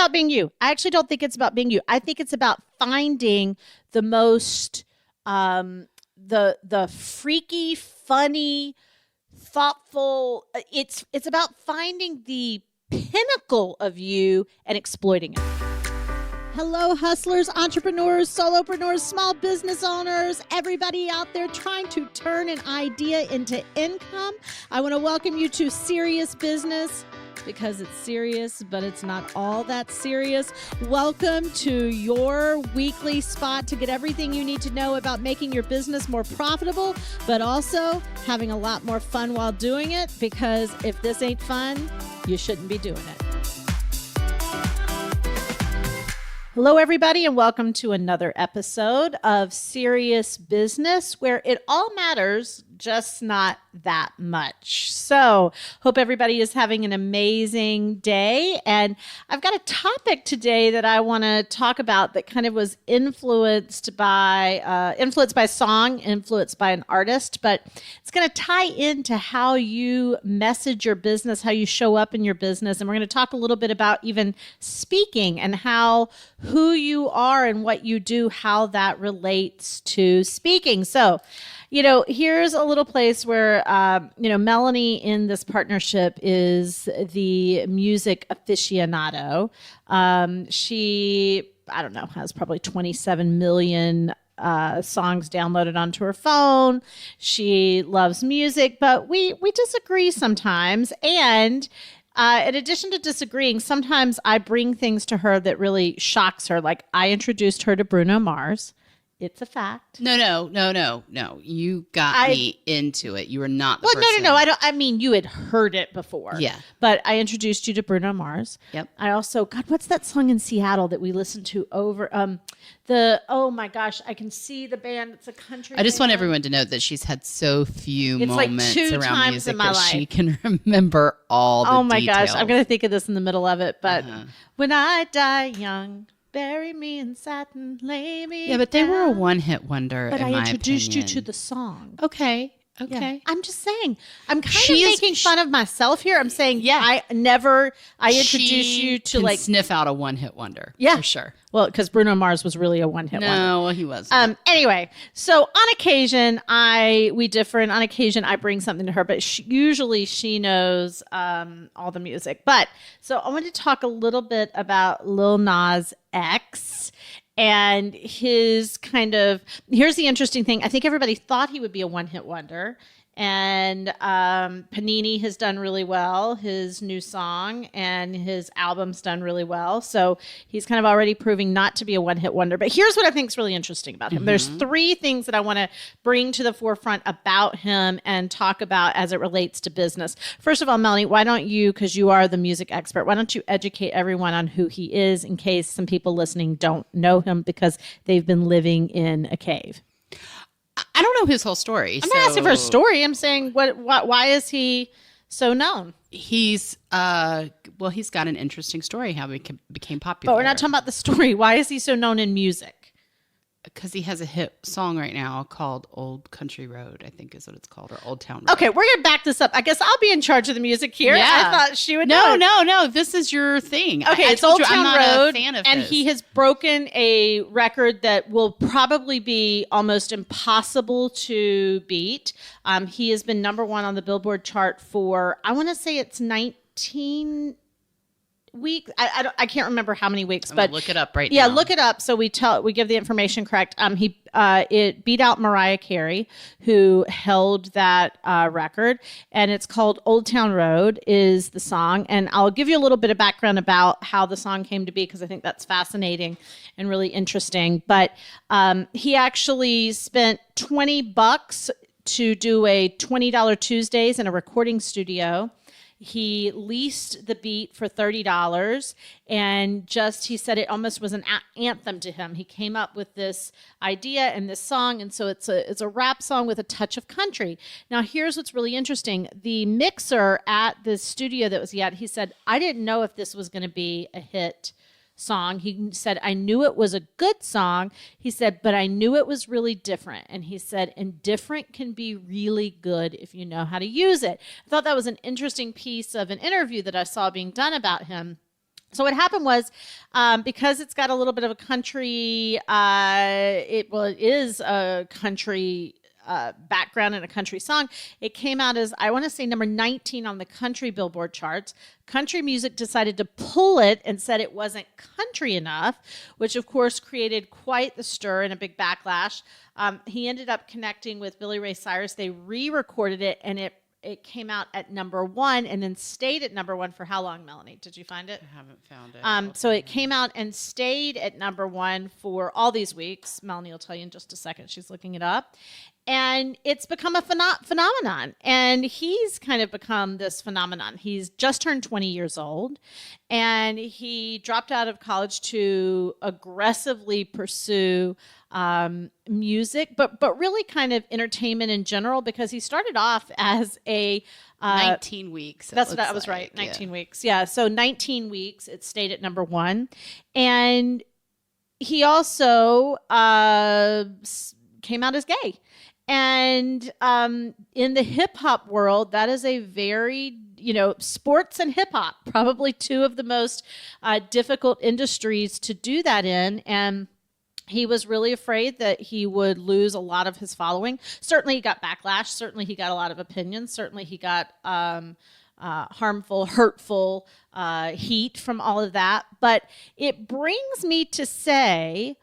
about being you. I actually don't think it's about being you. I think it's about finding the most, the freaky, funny, thoughtful. It's about finding the pinnacle of you and exploiting it. Hello, hustlers, entrepreneurs, solopreneurs, small business owners, everybody out there trying to turn an idea into income. I want to welcome you to Serious Business, because it's serious, but it's not all that serious. Welcome to your weekly spot to get everything you need to know about making your business more profitable, but also having a lot more fun while doing it, because if this ain't fun, you shouldn't be doing it. Hello, everybody, and welcome to another episode of Serious Business, where it all matters, just not that much. So, hope everybody is having an amazing day. And I've got a topic today that I want to talk about that kind of was influenced by song, influenced by an artist, but it's going to tie into how you message your business, how you show up in your business. And we're going to talk a little bit about even speaking and how who you are and what you do, how that relates to speaking. So, here's a little place where, Melonie in this partnership is the music aficionado. She, I don't know, has probably 27 million songs downloaded onto her phone. She loves music, but we disagree sometimes. And in addition to disagreeing, sometimes I bring things to her that really shocks her. Like I introduced her to Bruno Mars. It's a fact. No. You got me into it. You were not the person. No. I mean, you had heard it before. Yeah. But I introduced you to Bruno Mars. Yep. I also, God, what's that song in Seattle that we listened to over, oh my gosh, I can see the band. It's a country I just band. want everyone to know that she's had so few It's moments like 2 around times music in my that life. she can remember all the Oh my details. gosh, I'm going to think of this in the middle of it. But when I die young, bury me in satin, lay me Yeah, but they were a down. one-hit wonder, But in I my introduced you opinion. to the song. Okay. Yeah. I'm just saying. I'm kind She of is- making fun of myself here. I'm saying, I introduced you to can like sniff out a one-hit wonder. Yeah. For sure. Well, because Bruno Mars was really a one-hit wonder. No, well, he wasn't. Anyway, so on occasion we differ, and on occasion I bring something to her, but usually she knows all the music. But so I want to talk a little bit about Lil Nas X and his here's the interesting thing. I think everybody thought he would be a one-hit wonder. And Panini has done really well, his new song, and his album's done really well. So he's kind of already proving not to be a one-hit wonder. But here's what I think is really interesting about him. Mm-hmm. There's 3 things that I want to bring to the forefront about him and talk about as it relates to business. First of all, Melonie, why don't you, because you are the music expert, why don't you educate everyone on who he is in case some people listening don't know him because they've been living in a cave? I don't know his whole story. I'm not asking for a story. I'm saying, why is he so known? He's he's got an interesting story how he became popular. But we're not talking about the story. Why is he so known in music? Because he has a hit song right now called Old Country Road, I think is what it's called, or Old Town Road. Okay, we're going to back this up. I guess I'll be in charge of the music here. Yeah. I thought she would know. No. This is your thing. Okay, I it's told Old you Town I'm not Road, a fan of and his. he has broken a record that will probably be almost impossible to beat. He has been number 1 on the Billboard chart for, I want to say it's 19 weeks. I can't remember how many weeks, but look it up right now. Yeah, look it up. So we give the information correct. It beat out Mariah Carey, who held that record, and it's called Old Town Road is the song. And I'll give you a little bit of background about how the song came to be, because I think that's fascinating and really interesting. But he actually spent $20 to do a $20 Tuesdays in a recording studio. He leased the beat for $30, and he said it almost was an anthem to him. He came up with this idea and this song, and so it's a rap song with a touch of country. Now, here's what's really interesting. The mixer at the studio that was he said, I didn't know if this was going to be a hit song. He said, I knew it was a good song. He said, but I knew it was really different. And he said, and different can be really good if you know how to use it. I thought that was an interesting piece of an interview that I saw being done about him. So what happened was, because it's got a little bit of a country, it is a country background and a country song. It came out as, I want to say, number 19 on the country Billboard charts. Country music decided to pull it and said it wasn't country enough, which of course created quite the stir and a big backlash. He ended up connecting with Billy Ray Cyrus. They re-recorded it, and it came out at number 1 and then stayed at number 1 for how long, Melonie? Did you find it? I haven't found it. So it came out and stayed at number 1 for all these weeks. Melonie will tell you in just a second. She's looking it up. And it's become a phenomenon. And he's kind of become this phenomenon. He's just turned 20 years old. And he dropped out of college to aggressively pursue music, but really kind of entertainment in general, because he started off as a 19 weeks. That's what I was right. 19 weeks. Yeah. So 19 weeks, it stayed at number 1. And he also came out as gay. And in the hip hop world, that is a very, sports and hip hop, probably two of the most difficult industries to do that in. And he was really afraid that he would lose a lot of his following. Certainly he got backlash. Certainly he got a lot of opinions. Certainly he got harmful, hurtful heat from all of that. But it brings me to say,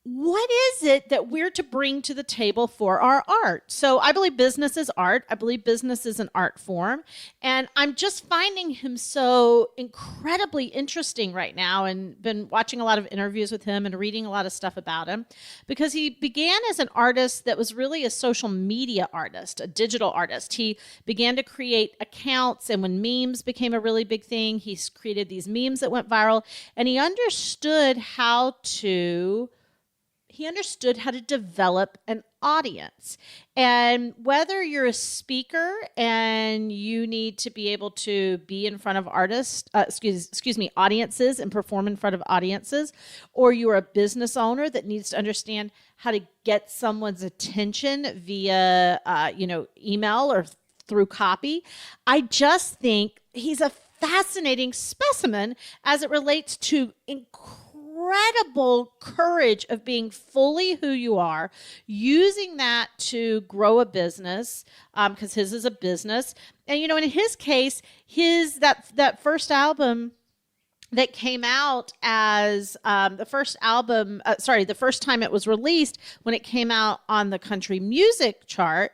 what is it that we're to bring to the table for our art? So I believe business is art. I believe business is an art form. And I'm just finding him so incredibly interesting right now, and been watching a lot of interviews with him and reading a lot of stuff about him, because he began as an artist that was really a social media artist, a digital artist. He began to create accounts, and when memes became a really big thing, he's created these memes that went viral, and he understood how to develop an audience. And whether you're a speaker and you need to be able to be in front of audiences and perform in front of audiences, or you're a business owner that needs to understand how to get someone's attention via, email or through copy, I just think he's a fascinating specimen as it relates to incredible courage of being fully who you are, using that to grow a business, because his is a business. And, in his case, that first album that came out as the first time it was released, when it came out on the country music chart,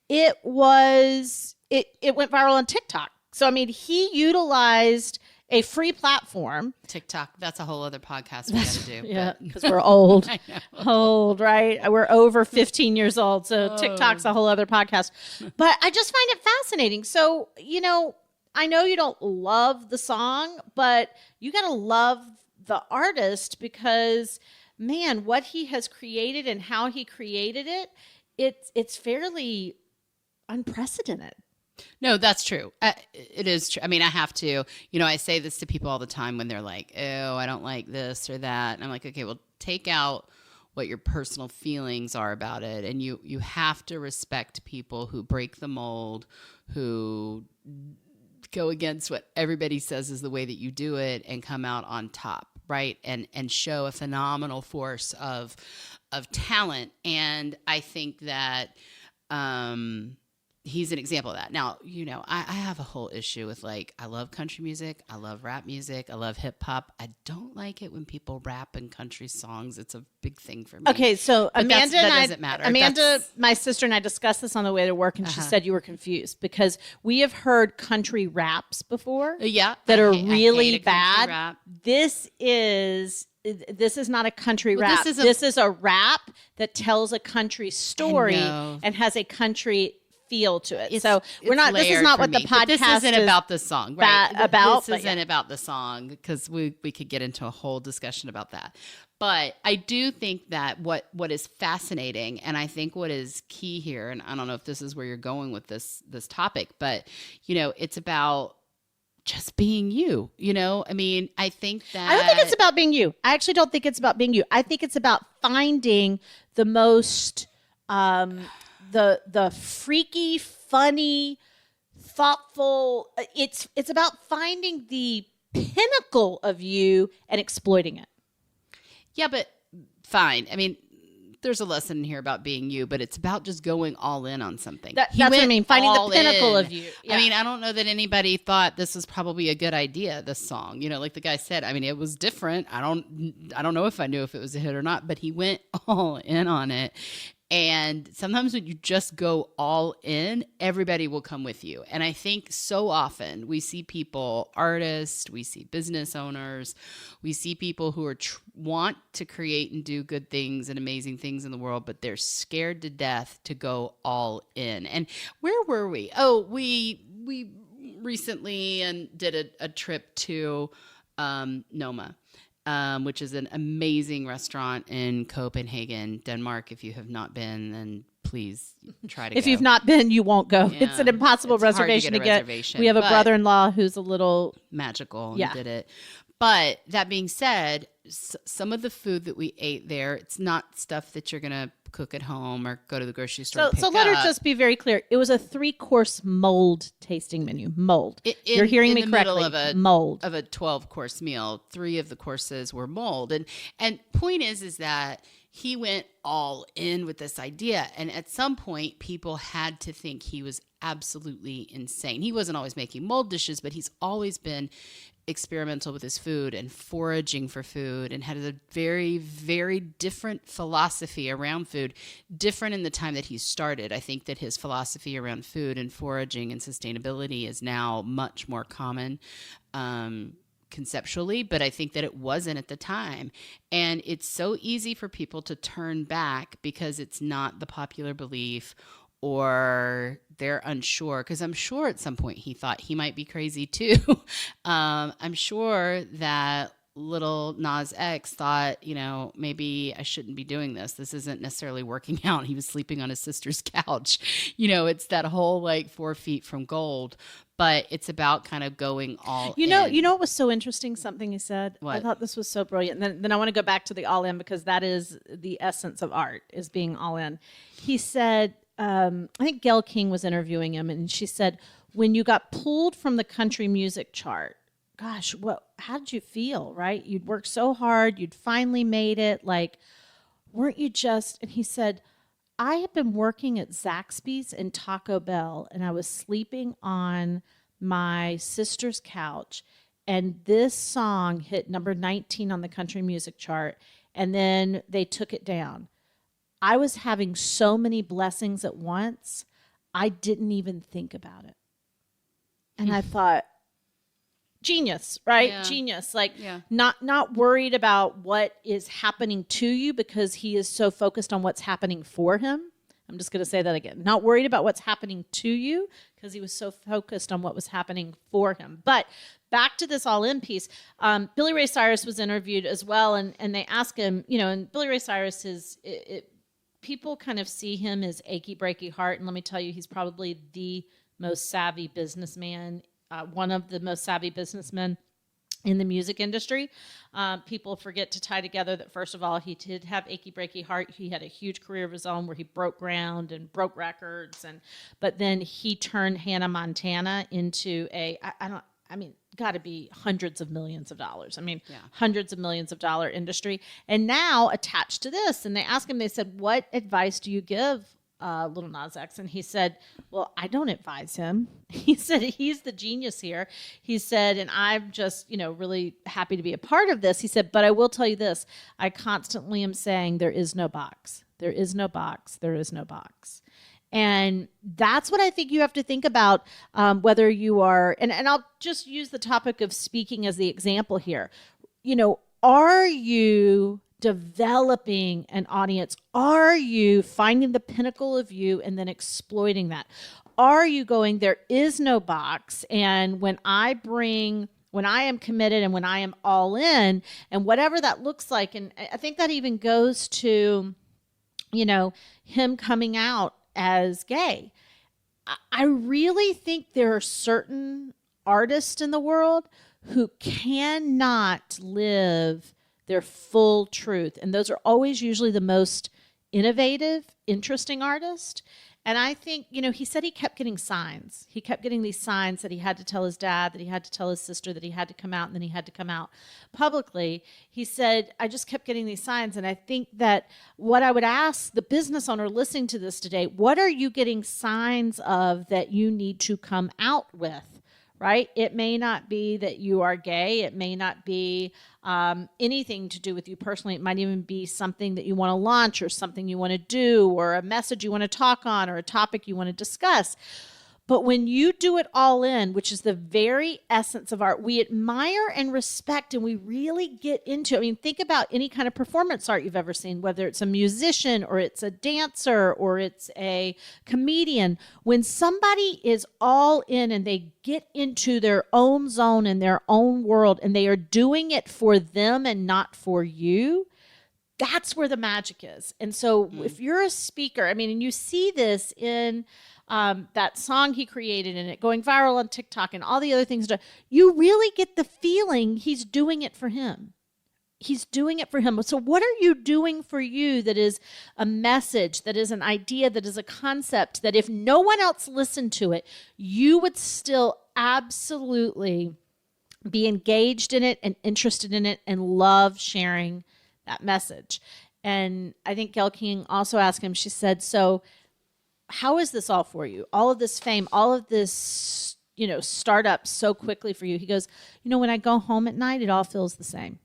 it went viral on TikTok. So, he utilized a free platform. TikTok, that's a whole other podcast we got to do. Yeah, because we're old. I know. Old, right? We're over 15 years old, so TikTok's a whole other podcast. But I just find it fascinating. So, I know you don't love the song, but you got to love the artist, because, man, what he has created and how he created it's fairly unprecedented. No, that's true. It is true. I have to, I say this to people all the time when they're like, oh, I don't like this or that. And I'm like, okay, well, take out what your personal feelings are about it. And you have to respect people who break the mold, who go against what everybody says is the way that you do it, and come out on top, right? And show a phenomenal force of talent. And I think that he's an example of that. Now, I have a whole issue with, I love country music. I love rap music. I love hip hop. I don't like it when people rap in country songs. It's a big thing for me. Okay, so but Amanda that and doesn't matter. Amanda, my sister, and I discussed this on the way to work, and she said you were confused because we have heard country raps before. Yeah, that are really bad. Rap. This is not a country rap. This is a rap that tells a country story and has a country feel to it. So we're not. This is not what the podcast this isn't about the song, right? This isn't yeah. about the song, because we could get into a whole discussion about that. But I do think that what is fascinating, and I think what is key here, and I don't know if this is where you're going with this topic, but it's about just being you. I think that I don't think it's about being you. I actually don't think it's about being you. I think it's about finding the most the freaky, funny, thoughtful. It's about finding the pinnacle of you and exploiting it. Yeah, but fine. I mean, there's a lesson here about being you, but it's about just going all in on something. That's what I mean, finding the pinnacle of you. Yeah. I mean, I don't know that anybody thought this was probably a good idea, this song. You know, like the guy said, I mean, it was different. I don't know if I knew if it was a hit or not, but he went all in on it. And sometimes when you just go all in, everybody will come with you. And I think so often we see people, artists, we see business owners, we see people who are want to create and do good things and amazing things in the world, but they're scared to death to go all in. And where were we? Oh, we recently and did a trip to Noma. Which is an amazing restaurant in Copenhagen, Denmark. If you have not been, then please try to go. If you've not been, you won't go. Yeah. It's an impossible reservation to get. We have a brother-in-law who's a little magical and did it. But that being said, some of the food that we ate there, it's not stuff that you're going to cook at home or go to the grocery store and pick So let up. her just be very clear. It was a 3-course mold tasting menu. Mold. You're hearing me correctly. Middle of a mold. Of a 12-course meal. 3 of the courses were mold. And point is that he went all in with this idea. And at some point, people had to think he was absolutely insane. He wasn't always making mold dishes, but he's always been experimental with his food and foraging for food, and had a very, very different philosophy around food, different in the time that he started. I think that his philosophy around food and foraging and sustainability is now much more common conceptually, but I think that it wasn't at the time. And it's so easy for people to turn back because it's not the popular belief, or they're unsure, because I'm sure at some point he thought he might be crazy too. I'm sure that Lil Nas X thought, maybe I shouldn't be doing this. This isn't necessarily working out. He was sleeping on his sister's couch. It's that whole 4 feet from gold. But it's about kind of going all in. You know what was so interesting? Something he said. What? I thought this was so brilliant. And then I want to go back to the all in, because that is the essence of art, is being all in. He said, I think Gayle King was interviewing him, and she said, when you got pulled from the country music chart, gosh, how did you feel, right? You'd worked so hard, you'd finally made it. Weren't you just, and he said, I had been working at Zaxby's and Taco Bell, and I was sleeping on my sister's couch, and this song hit number 19 on the country music chart, and then they took it down. I was having so many blessings at once, I didn't even think about it. And I thought, genius, right? Yeah. Genius. Not worried about what is happening to you, because he is so focused on what's happening for him. I'm just going to say that again. Not worried about what's happening to you, because he was so focused on what was happening for him. But back to this all-in piece, Billy Ray Cyrus was interviewed as well, and they asked him, and Billy Ray Cyrus people kind of see him as achy, breaky heart. And let me tell you, he's probably the most savvy businessman, one of the most savvy businessmen in the music industry. People forget to tie together that, first of all, he did have achy, breaky heart. He had a huge career of his own where he broke ground and broke records. But then he turned Hannah Montana into got to be hundreds of millions of dollars. Hundreds of millions of dollar industry. And now attached to this, and they asked him, they said, what advice do you give Lil Nas X? And he said, well, I don't advise him. He said, he's the genius here. He said, and I'm just, really happy to be a part of this. He said, but I will tell you this. I constantly am saying there is no box. There is no box. There is no box. And that's what I think you have to think about, whether you are, and I'll just use the topic of speaking as the example here. Are you developing an audience? Are you finding the pinnacle of you and then exploiting that? Are you going, there is no box, and when I am committed and when I am all in, and whatever that looks like, and I think that even goes to, him coming out as gay. I really think there are certain artists in the world who cannot live their full truth. And those are always usually the most innovative, interesting artists. And I think, he said he kept getting signs. He kept getting these signs that he had to tell his dad, that he had to tell his sister, that he had to come out, and then he had to come out publicly. He said, I just kept getting these signs. And I think that what I would ask the business owner listening to this today, what are you getting signs of that you need to come out with? Right? It may not be that you are gay. It may not be anything to do with you personally. It might even be something that you want to launch or something you want to do or a message you want to talk on or a topic you want to discuss. But when you do it all in, which is the very essence of art, we admire and respect and we really get into it. I mean, think about any kind of performance art you've ever seen, whether it's a musician or it's a dancer or it's a comedian. When somebody is all in and they get into their own zone and their own world and they are doing it for them and not for you, that's where the magic is. And so if you're a speaker, I mean, and you see this in that song he created and it going viral on TikTok and all the other things, you really get the feeling he's doing it for him. He's doing it for him. So what are you doing for you that is a message, that is an idea, that is a concept, that if no one else listened to it, you would still absolutely be engaged in it and interested in it and love sharing that message? And I think Gayle King also asked him, she said, so how is this all for you? All of this fame, all of this, start up so quickly for you. He goes, when I go home at night, it all feels the same.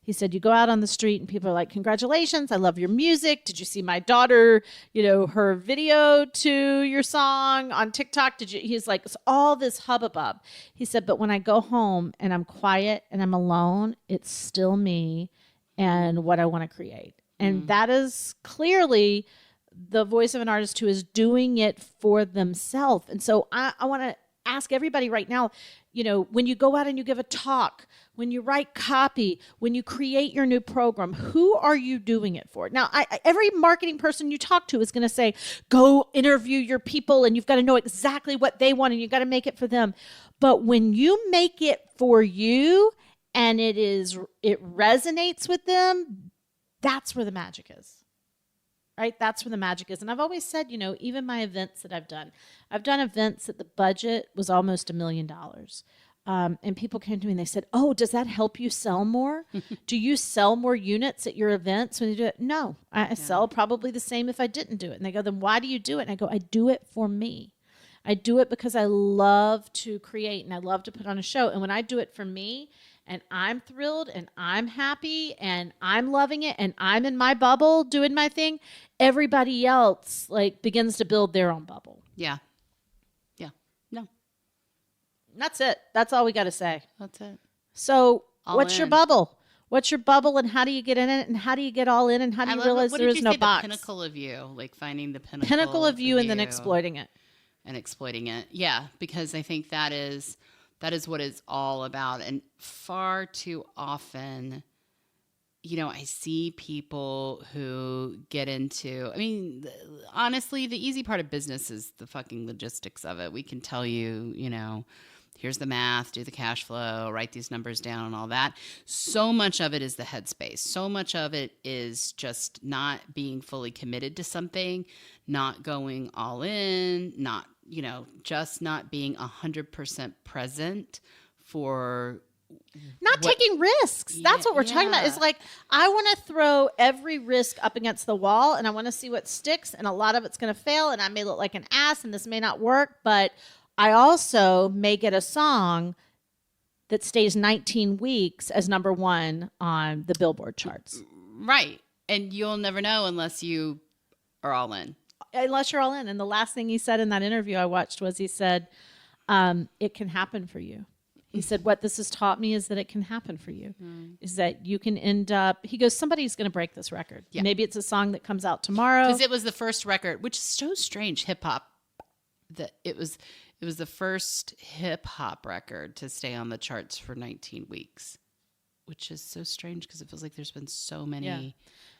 He said, you go out on the street and people are like, congratulations, I love your music. Did you see my daughter, her video to your song on TikTok? He's like, it's all this hubbub. He said, but when I go home and I'm quiet and I'm alone, it's still me and what I want to create. And that is clearly the voice of an artist who is doing it for themselves. And so I want to ask everybody right now, when you go out and you give a talk, when you write copy, when you create your new program, who are you doing it for? Now, every marketing person you talk to is going to say, go interview your people and you've got to know exactly what they want and you've got to make it for them. But when you make it for you and it resonates with them, that's where the magic is. Right? That's where the magic is. And I've always said, even my events that I've done events that the budget was almost $1 million. And people came to me and they said, oh, does that help you sell more? Do you sell more units at your events when you do it? No, I sell probably the same if I didn't do it. And they go, then why do you do it? And I go, I do it for me. I do it because I love to create and I love to put on a show. And when I do it for me, and I'm thrilled and I'm happy and I'm loving it and I'm in my bubble doing my thing, everybody else begins to build their own bubble. Yeah. Yeah. No. That's it. That's all we got to say. That's it. So All what's in. your bubble? What's your bubble and how do you get in it and how do you get all in and how do you realize there is no box? The pinnacle of you, finding the pinnacle. Pinnacle of you and then exploiting it. And exploiting it. Yeah, because I think that is what it's all about. And far too often, I see people who get into, honestly, the easy part of business is the fucking logistics of it. We can tell you, here's the math, do the cash flow, write these numbers down and all that. So much of it is the headspace. So much of it is just not being fully committed to something, not going all in, not just not being 100% present for taking risks. That's what we're talking about. It's like, I want to throw every risk up against the wall and I want to see what sticks and a lot of it's going to fail and I may look like an ass and this may not work, but I also may get a song that stays 19 weeks as number one on the Billboard charts. Right. And you'll never know unless you are all in. Unless you're all in. And the last thing he said in that interview I watched was he said, it can happen for you. He said, what this has taught me is that it can happen for you, is that you can end up, he goes, somebody's going to break this record. Yeah. Maybe it's a song that comes out tomorrow. Because it was the first record, which is so strange, hip hop, that it was the first hip hop record to stay on the charts for 19 weeks, which is so strange because it feels like there's been so many.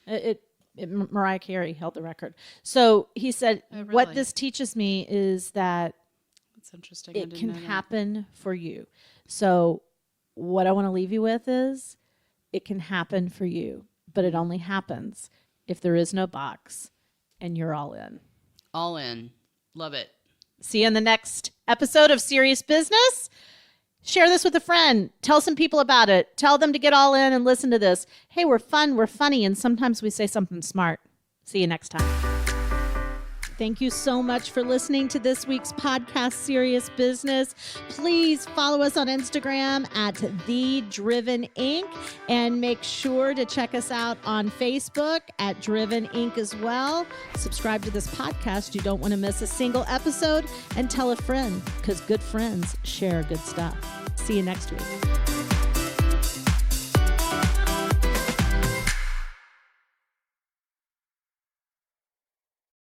Yeah. Mariah Carey held the record. So he said, really? What this teaches me is that that's interesting. It can happen for you. So what I want to leave you with is it can happen for you, but it only happens if there is no box and you're all in. All in. Love it. See you in the next episode of Serious Business. Share this with a friend. Tell some people about it. Tell them to get all in and listen to this. Hey, we're fun, we're funny, and sometimes we say something smart. See you next time. Thank you so much for listening to this week's podcast, Serious Business. Please follow us on Instagram at The Driven Inc. and make sure to check us out on Facebook at Driven Inc. as well. Subscribe to this podcast. You don't want to miss a single episode, and tell a friend, because good friends share good stuff. See you next week.